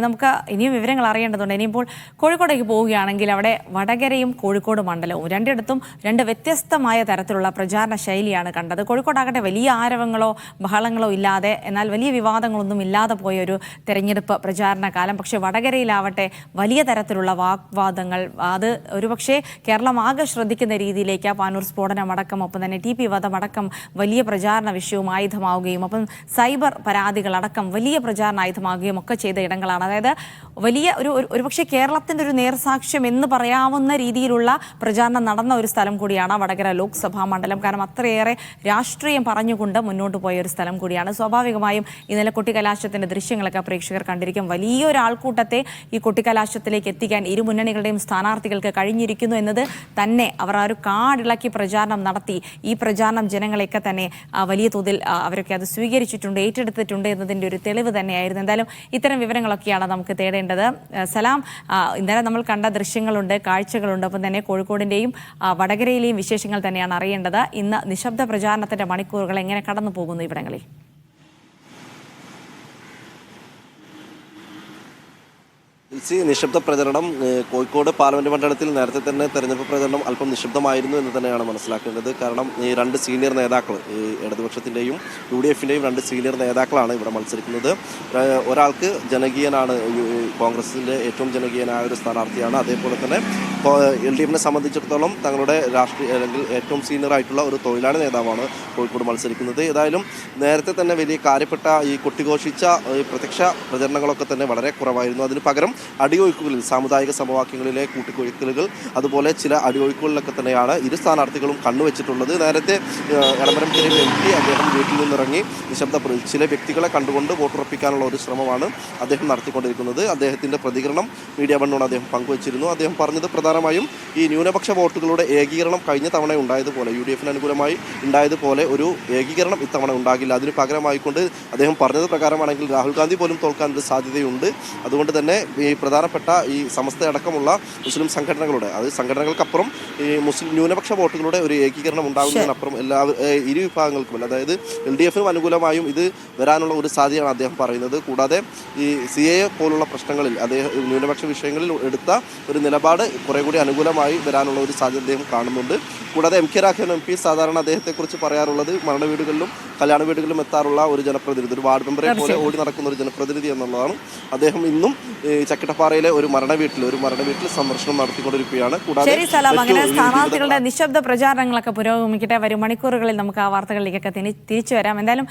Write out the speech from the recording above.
നമുക്ക് ഇനിയും വിവരങ്ങൾ അറിയേണ്ടതുണ്ട്. ഇനിയിപ്പോൾ കോഴിക്കോടേക്ക് പോവുകയാണെങ്കിൽ അവിടെ വടകരയും കോഴിക്കോട് മണ്ഡലവും രണ്ടിടത്തും രണ്ട് വ്യത്യസ്തമായ തരത്തിലുള്ള പ്രചാരണ ശൈലിയാണ് കണ്ടത്. കോഴിക്കോടാകട്ടെ വലിയ ആരവങ്ങളോ ബഹളങ്ങളോ ഇല്ലാതെ, എന്നാൽ വലിയ വിവാദങ്ങളൊന്നും ഇല്ലാതെ പോയ ഒരു തെരഞ്ഞെടുപ്പ് പ്രചാരണ കാലം. പക്ഷേ വടകരയിലാവട്ടെ വലിയ തരത്തിലുള്ള വാഗ്വാദങ്ങൾ, അത് ഒരുപക്ഷെ കേരളം ആകെ ശ്രദ്ധിക്കുന്ന രീതിയിലേക്ക് പാനൂർ സ്ഫോടനമടക്കം, ഒപ്പം തന്നെ TP വധമടക്കം വലിയ പ്രചാരണ വിഷയവും ആയുധമാവുകയും, ഒപ്പം സൈബർ പരാതികളടക്കം വലിയ പ്രചാരണ ആയുധമാവുകയും ഒക്കെ ചെയ്ത ഇടങ്ങളാണ്. അതായത് വലിയ ഒരുപക്ഷെ കേരളത്തിൻ്റെ ഒരു നേർസാക്ഷ്യം എന്ന് പറയാവുന്ന രീതിയിലുള്ള പ്രചാരണം നടന്ന ഒരു സ്ഥലം കൂടിയാണ് വടകര ലോക്സഭാ മണ്ഡലം. കാരണം അത്രയേറെ രാഷ്ട്രീയം പറഞ്ഞുകൊണ്ട് മുന്നോട്ട് പോയ ഒരു സ്ഥലം കൂടിയാണ്. സ്വാഭാവികമായും ഇന്നലെ കൊട്ടിക്കലാശത്തിൻ്റെ ദൃശ്യങ്ങളൊക്കെ പ്രേക്ഷകർ കണ്ടിരിക്കും. വലിയൊരു ആൾക്കൂട്ടത്തെ ഈ കൊട്ടിക്കലാശത്തിലേക്ക് എത്തിക്കാൻ ഇരു മുന്നണികളുടെയും സ്ഥാനാർത്ഥികൾക്ക് കഴിഞ്ഞിരിക്കുന്നു എന്നത് തന്നെ അവർ ആ ഒരു കാടിളക്കി പ്രചാരണം നടത്തി. ഈ പ്രചാരണം ജനങ്ങളെയൊക്കെ തന്നെ വലിയ തോതിൽ അവരൊക്കെ അത് സ്വീകരിച്ചിട്ടുണ്ട്, ഏറ്റെടുത്തിട്ടുണ്ട് എന്നതിൻ്റെ ഒരു തെളിവ് തന്നെയായിരുന്നു. എന്തായാലും ഇത്തരം വിവരങ്ങളൊക്കെയാണ് നമുക്ക് തേടേണ്ടത്. സലാം, ഇന്നലെ നമ്മൾ കണ്ട ദൃശ്യങ്ങളുണ്ട്, കാഴ്ചകളുണ്ട്, ഒപ്പം തന്നെ കോഴിക്കോടിൻ്റെയും വടകരയിലെയും വിശേഷങ്ങൾ തന്നെയാണ് അറിയേണ്ടത്. ഇന്ന് നിശബ്ദ പ്രചാരണത്തിൻ്റെ മണിക്കൂറുകൾ എങ്ങനെ കടന്നു പോകുന്നു ഇവിടങ്ങളിൽ? നിശബ്ദ പ്രചരണം കോഴിക്കോട് പാർലമെന്റ് മണ്ഡലത്തിൽ നേരത്തെ തന്നെ തെരഞ്ഞെടുപ്പ് പ്രചരണം അല്പം നിശബ്ദമായിരുന്നു എന്ന് തന്നെയാണ് മനസ്സിലാക്കേണ്ടത്. കാരണം ഈ രണ്ട് സീനിയർ നേതാക്കൾ, ഈ ഇടതുപക്ഷത്തിൻ്റെയും UDF-ൻ്റെയും രണ്ട് സീനിയർ നേതാക്കളാണ് ഇവിടെ മത്സരിക്കുന്നത്. ഒരാൾക്ക് ജനകീയനാണ്, കോൺഗ്രസിൻ്റെ ഏറ്റവും ജനകീയനായ ഒരു സ്ഥാനാർത്ഥിയാണ്. അതേപോലെ തന്നെ LDF-നെ സംബന്ധിച്ചിടത്തോളം തങ്ങളുടെ രാഷ്ട്രീയ അല്ലെങ്കിൽ ഏറ്റവും സീനിയർ ആയിട്ടുള്ള ഒരു തൊഴിലാളി നേതാവാണ് കോഴിക്കോട് മത്സരിക്കുന്നത്. ഏതായാലും നേരത്തെ തന്നെ വലിയ കാര്യപ്പെട്ട ഈ കൊട്ടിഘോഷിച്ച പ്രത്യക്ഷ പ്രചരണങ്ങളൊക്കെ തന്നെ വളരെ കുറവായിരുന്നു. അതിന് പകരം അടിയൊഴുക്കുകളിൽ, സാമുദായിക സമവാക്യങ്ങളിലെ കൂട്ടിക്കൊഴിക്കലുകൾ, അതുപോലെ ചില അടിയൊഴുക്കുകളിലൊക്കെ തന്നെയാണ് ഇരു സ്ഥാനാർത്ഥികളും കണ്ണുവെച്ചിട്ടുള്ളത്. നേരത്തെ എളമരം കരീം MP അദ്ദേഹം വീട്ടിൽ നിന്നിറങ്ങി ചില വ്യക്തികളെ കണ്ടുകൊണ്ട് വോട്ടുറപ്പിക്കാനുള്ള ഒരു ശ്രമമാണ് അദ്ദേഹം നടത്തിക്കൊണ്ടിരിക്കുന്നത്. അദ്ദേഹത്തിൻ്റെ പ്രതികരണം മീഡിയ വണ്ണോട് അദ്ദേഹം പങ്കുവച്ചിരുന്നു. അദ്ദേഹം പറഞ്ഞത് പ്രധാനമായും ഈ ന്യൂനപക്ഷ വോട്ടുകളുടെ ഏകീകരണം കഴിഞ്ഞ തവണ ഉണ്ടായതുപോലെ, UDF-ന് അനുകൂലമായി ഉണ്ടായതുപോലെ ഒരു ഏകീകരണം ഇത്തവണ ഉണ്ടാകില്ല. അതിന് പകരമായിക്കൊണ്ട് അദ്ദേഹം പറഞ്ഞത് പ്രകാരമാണെങ്കിൽ രാഹുൽ ഗാന്ധി പോലും തോൽക്കാനൊരു സാധ്യതയുണ്ട്. അതുകൊണ്ട് തന്നെ ഈ പ്രധാനപ്പെട്ട ഈ സമസ്തയടക്കമുള്ള മുസ്ലിം സംഘടനകളുടെ, അത് സംഘടനകൾക്കപ്പുറം ഈ മുസ്ലിം ന്യൂനപക്ഷ വോട്ടുകളുടെ ഒരു ഏകീകരണം ഉണ്ടാകുന്നതിനപ്പുറം ഇരു വിഭാഗങ്ങൾക്കും, അതായത് LDF-നും അനുകൂലമായും ഇത് വരാനുള്ള ഒരു സാധ്യതയാണ് അദ്ദേഹം പറയുന്നത്. കൂടാതെ ഈ CAA പോലുള്ള പ്രശ്നങ്ങളിൽ അദ്ദേഹം ന്യൂനപക്ഷ വിഷയങ്ങളിൽ എടുത്ത ഒരു നിലപാട് കുറെ കൂടി അനുകൂലമായി വരാനുള്ള ഒരു സാധ്യത അദ്ദേഹം കാണുന്നുണ്ട്. കൂടാതെ MK രാഘവൻ MP സാധാരണ അദ്ദേഹത്തെക്കുറിച്ച് പറയാറുള്ളത് മരണ വീടുകളിലും കല്യാണ വീടുകളിലും എത്താറുള്ള ഒരു ജനപ്രതിനിധി, ഒരു വാർഡ് മെമ്പറെ പോലെ ഓടി നടക്കുന്ന ഒരു ജനപ്രതിനിധി എന്നുള്ളതാണ്. അദ്ദേഹം ഇന്നും ചക്കിട്ടപ്പാറയിലെ ഒരു മരണ വീട്ടിൽ സന്ദർശനം നടത്തിക്കൊണ്ടിരിക്കുകയാണ്. കൂടാതെ അങ്ങനെ സ്ഥാനാർത്ഥികളുടെ നിശബ്ദ പ്രചാരണങ്ങളൊക്കെ പുരോഗമിക്കട്ടെ. വരും മണിക്കൂറുകളിൽ നമുക്ക് ആ വാർത്തകളിലേക്കൊക്കെ തിരിച്ചു വരാം. എന്തായാലും